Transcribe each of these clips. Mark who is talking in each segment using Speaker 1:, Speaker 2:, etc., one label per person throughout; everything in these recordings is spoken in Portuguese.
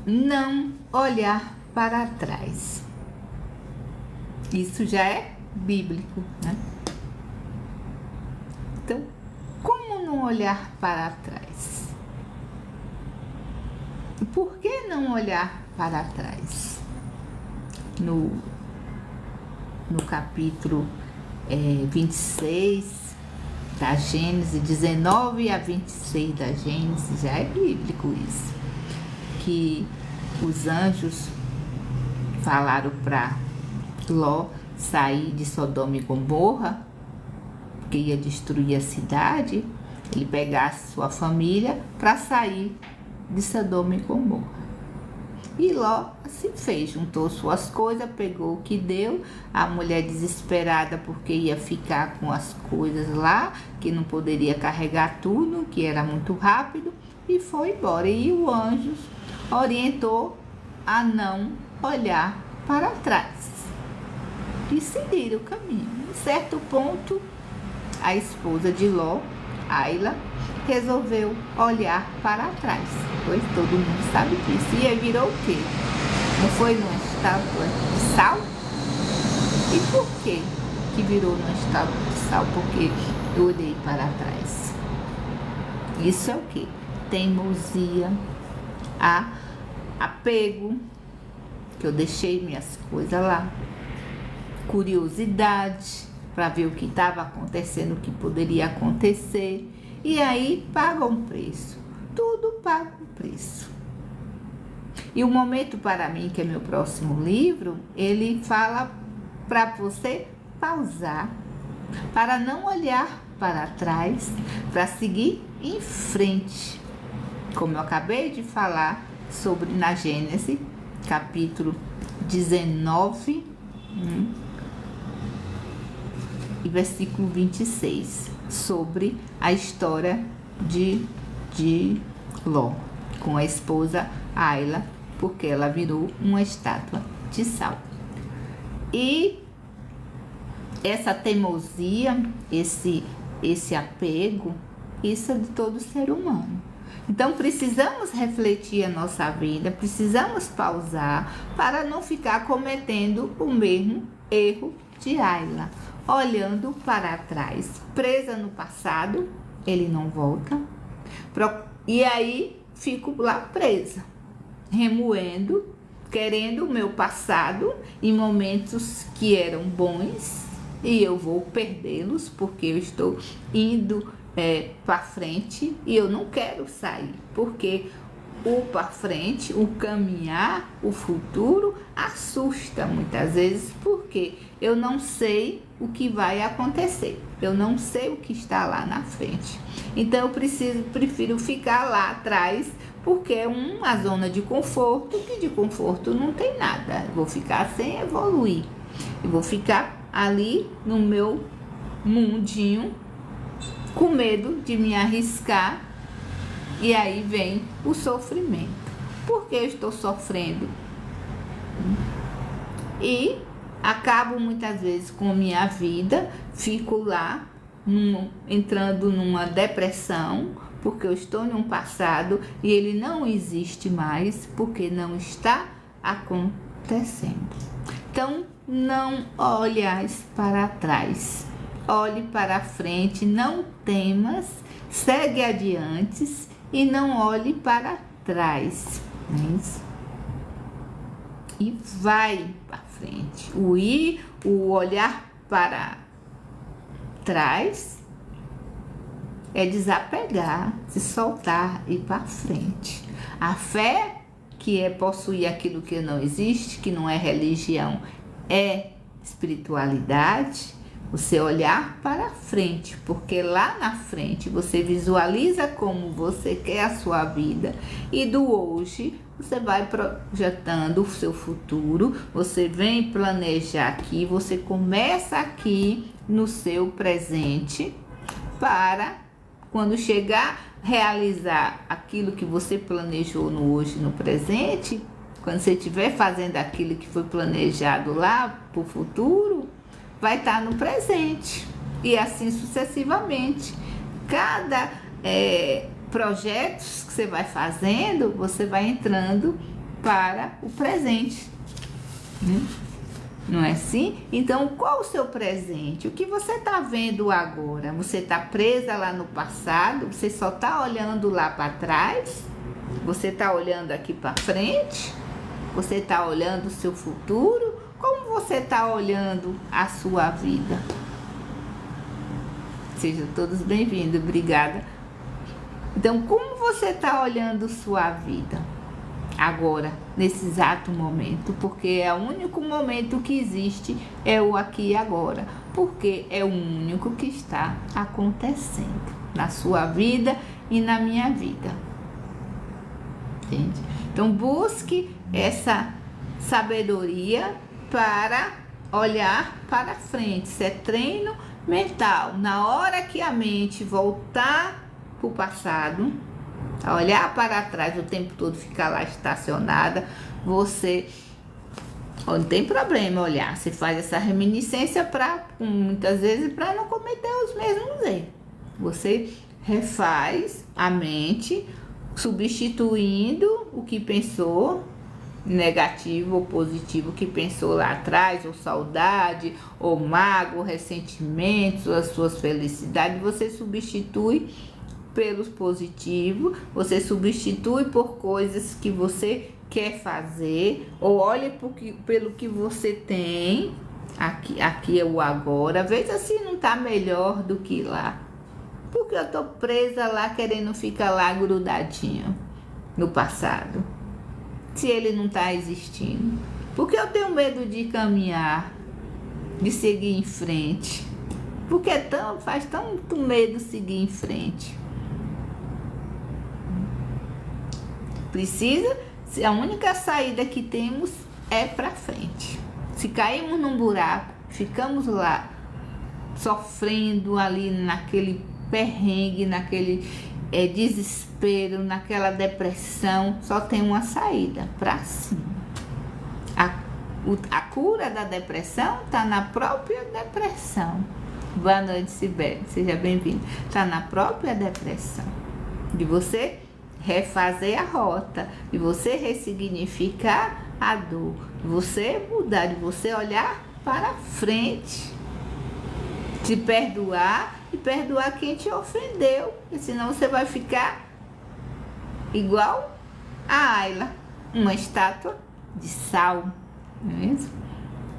Speaker 1: não olhar para trás. Isso já é bíblico, né? Então, como não olhar para trás? Por que não olhar para trás? No capítulo 26 da Gênesis, 19 a 26 da Gênesis, já é bíblico isso, que os anjos falaram para Ló sair de Sodoma e Gomorra, porque ia destruir a cidade, ele pegasse sua família para sair de Sodoma e Gomorra. E Ló assim fez, juntou suas coisas, pegou o que deu, a mulher desesperada porque ia ficar com as coisas lá, que não poderia carregar tudo, que era muito rápido, e foi embora. E o anjo orientou a não olhar para trás e seguir o caminho. Em certo ponto, a esposa de Ló, Aila, resolveu olhar para trás, pois todo mundo sabe disso. E aí virou o quê? Não foi numa estátua de sal? E por que virou numa estátua de sal? Porque eu olhei para trás. Isso é o quê? Teimosia, apego, que eu deixei minhas coisas lá, curiosidade para ver o que estava acontecendo, o que poderia acontecer, e aí paga um preço, tudo paga um preço. E o momento para mim, que é meu próximo livro, ele fala para você pausar, para não olhar para trás, para seguir em frente, como eu acabei de falar sobre na Gênesis, capítulo 19, e versículo 26, sobre a história de Ló com a esposa Aila, porque ela virou uma estátua de sal. E essa teimosia, esse apego, isso é de todo ser humano. Então precisamos refletir a nossa vida, precisamos pausar para não ficar cometendo o mesmo erro de Aila, olhando para trás, presa no passado, ele não volta, e aí fico lá presa, remoendo, querendo o meu passado em momentos que eram bons, e eu vou perdê-los porque eu estou indo para frente e eu não quero sair, porque o para frente, o caminhar, o futuro assusta muitas vezes, porque eu não sei o que vai acontecer, eu não sei o que está lá na frente. Então eu prefiro ficar lá atrás, porque é uma zona de conforto, que de conforto não tem nada. Eu vou ficar sem evoluir, eu vou ficar ali no meu mundinho, com medo de me arriscar. E aí vem o sofrimento. Por que eu estou sofrendo? E acabo muitas vezes com a minha vida, fico lá entrando numa depressão, porque eu estou num passado e ele não existe mais, porque não está acontecendo. Então, não olhas para trás, olhe para frente, não temas, segue adiante e não olhe para trás, né? E vai para frente. O olhar para trás é desapegar, se soltar e ir para frente. A fé, que é possuir aquilo que não existe, que não é religião, é espiritualidade. Você olhar para frente, porque lá na frente você visualiza como você quer a sua vida, e do hoje você vai projetando o seu futuro, você vem planejar aqui, você começa aqui no seu presente, para quando chegar realizar aquilo que você planejou no hoje, no presente, quando você estiver fazendo aquilo que foi planejado lá para o futuro, vai estar no presente, e assim sucessivamente. Cada projeto que você vai fazendo, você vai entrando para o presente. Não é assim? Então, qual o seu presente? O que você está vendo agora? Você está presa lá no passado? Você só está olhando lá para trás? Você está olhando aqui para frente? Você está olhando o seu futuro? Como você está olhando a sua vida? Sejam todos bem-vindos, obrigada. Então, como você está olhando sua vida agora, nesse exato momento? Porque é o único momento que existe, é o aqui e agora. Porque é o único que está acontecendo na sua vida e na minha vida. Entende? Então, busque essa sabedoria para olhar para frente. Isso é treino mental. Na hora que a mente voltar para o passado, a olhar para trás o tempo todo, ficar lá estacionada, você não tem problema olhar. Você faz essa reminiscência para, muitas vezes, para não cometer os mesmos erros. Você refaz a mente, substituindo o que pensou, negativo ou positivo, que pensou lá atrás, ou saudade, ou mágoa, ou ressentimentos, ou as suas felicidades, você substitui pelos positivos, você substitui por coisas que você quer fazer, ou olha pelo que você tem, aqui é o agora, veja se não tá melhor do que lá. Porque eu tô presa lá, querendo ficar lá grudadinho no passado, se ele não tá existindo. Porque eu tenho medo de caminhar, de seguir em frente. Porque faz tanto medo seguir em frente. A única saída que temos é para frente. Se caímos num buraco, ficamos lá sofrendo ali naquele perrengue, naquele desespero, naquela depressão, só tem uma saída: para cima. A cura da depressão está na própria depressão. Boa noite, Sibeli, seja bem-vindo. Está na própria depressão. De você refazer a rota, de você ressignificar a dor, de você mudar, de você olhar para frente, te perdoar e perdoar quem te ofendeu, porque senão você vai ficar igual a Ayla, uma estátua de sal, não é mesmo?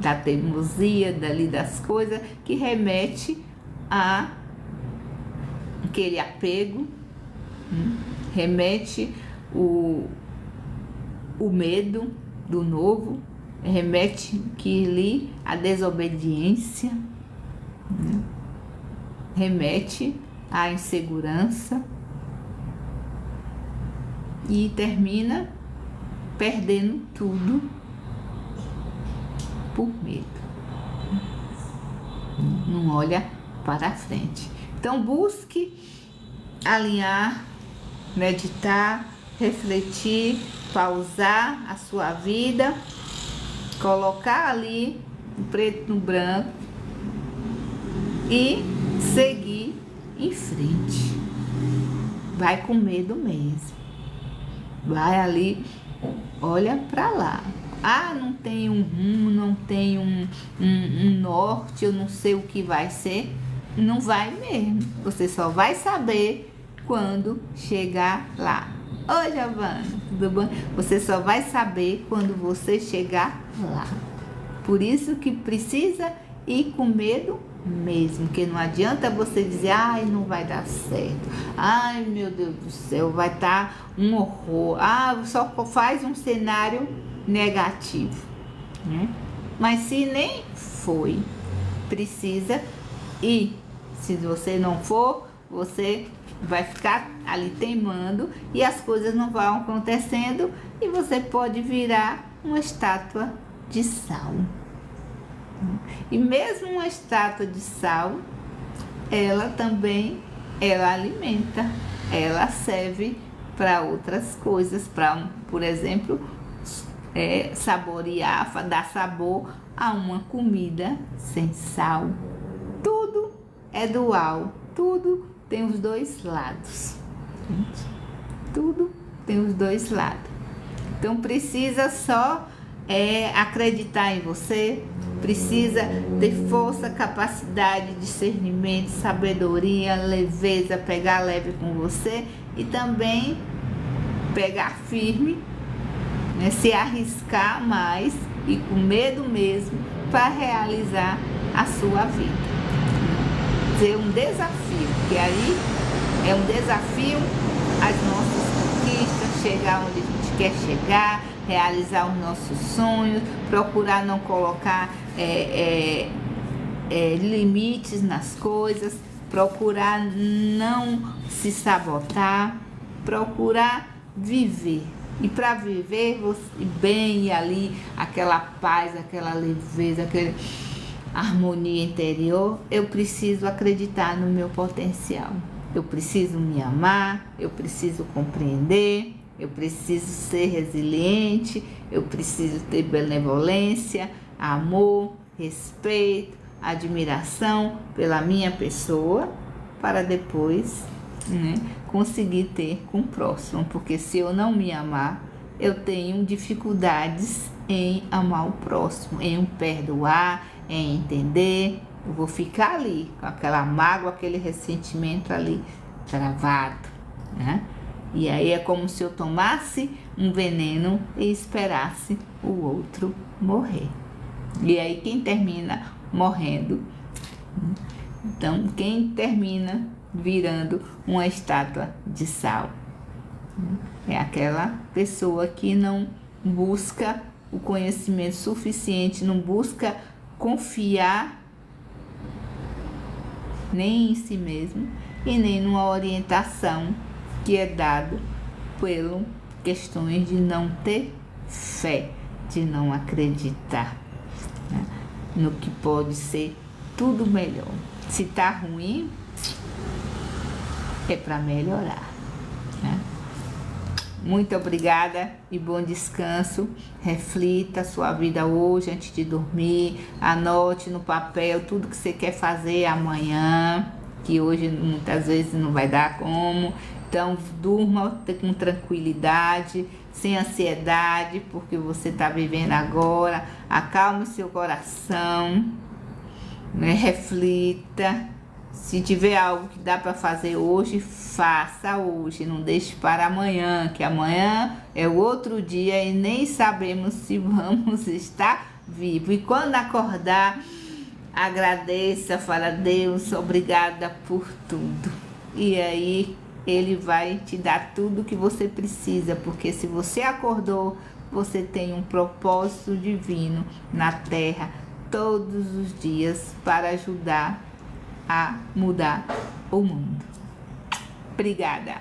Speaker 1: Da teimosia, dali das coisas, que remete a aquele apego, remete o medo do novo, remete que ali a desobediência, remete à insegurança e termina perdendo tudo por medo. Não olha para frente. Então busque alinhar, meditar, refletir, pausar a sua vida, colocar ali o preto no branco e seguir em frente. Vai com medo mesmo. Vai ali, olha para lá. Ah, não tem um rumo, não tem um norte, eu não sei o que vai ser. Não vai mesmo. Você só vai saber quando chegar lá. Oi, Giovana, tudo bom? Você só vai saber quando você chegar lá. Por isso que precisa ir com medo mesmo, que não adianta você dizer, ai, não vai dar certo, ai, meu Deus do céu, vai estar um horror, só faz um cenário negativo, né? Mas se nem foi, precisa ir. Se você não for, você vai ficar ali teimando e as coisas não vão acontecendo e você pode virar uma estátua de sal. E mesmo uma estátua de sal, ela também, ela alimenta, ela serve para outras coisas, para, por exemplo, saborear, dar sabor a uma comida sem sal. Tudo é dual, tudo tem os dois lados. Tudo tem os dois lados. Então precisa só acreditar em você, precisa ter força, capacidade, discernimento, sabedoria, leveza, pegar leve com você e também pegar firme, né, se arriscar mais e com medo mesmo para realizar a sua vida. Ser um desafio, que aí é um desafio as nossas conquistas, chegar onde a gente quer chegar, realizar os nossos sonhos, procurar não colocar limites nas coisas, procurar não se sabotar, procurar viver. E para viver você bem e ali, aquela paz, aquela leveza, aquela harmonia interior, eu preciso acreditar no meu potencial. Eu preciso me amar, eu preciso compreender, eu preciso ser resiliente, eu preciso ter benevolência, amor, respeito, admiração pela minha pessoa, para depois, né, conseguir ter com o próximo. Porque se eu não me amar, eu tenho dificuldades em amar o próximo, em perdoar, em entender. Eu vou ficar ali com aquela mágoa, aquele ressentimento ali travado, né? E aí é como se eu tomasse um veneno e esperasse o outro morrer. E aí quem termina morrendo, então quem termina virando uma estátua de sal, é aquela pessoa que não busca o conhecimento suficiente, não busca confiar nem em si mesmo e nem numa orientação que é dado pelo questões de não ter fé, de não acreditar, né, no que pode ser tudo melhor. Se tá ruim, é para melhorar, né? Muito obrigada e bom descanso. Reflita a sua vida hoje antes de dormir. Anote no papel tudo que você quer fazer amanhã, que hoje muitas vezes não vai dar como. Então durma com tranquilidade, sem ansiedade, porque você está vivendo agora. Acalme seu coração, né? Reflita. Se tiver algo que dá para fazer hoje, faça hoje, não deixe para amanhã, que amanhã é o outro dia e nem sabemos se vamos estar vivos. E quando acordar, agradeça, fala: Deus, obrigada por tudo. E aí Ele vai te dar tudo que você precisa, porque se você acordou, você tem um propósito divino na Terra todos os dias para ajudar a mudar o mundo. Obrigada.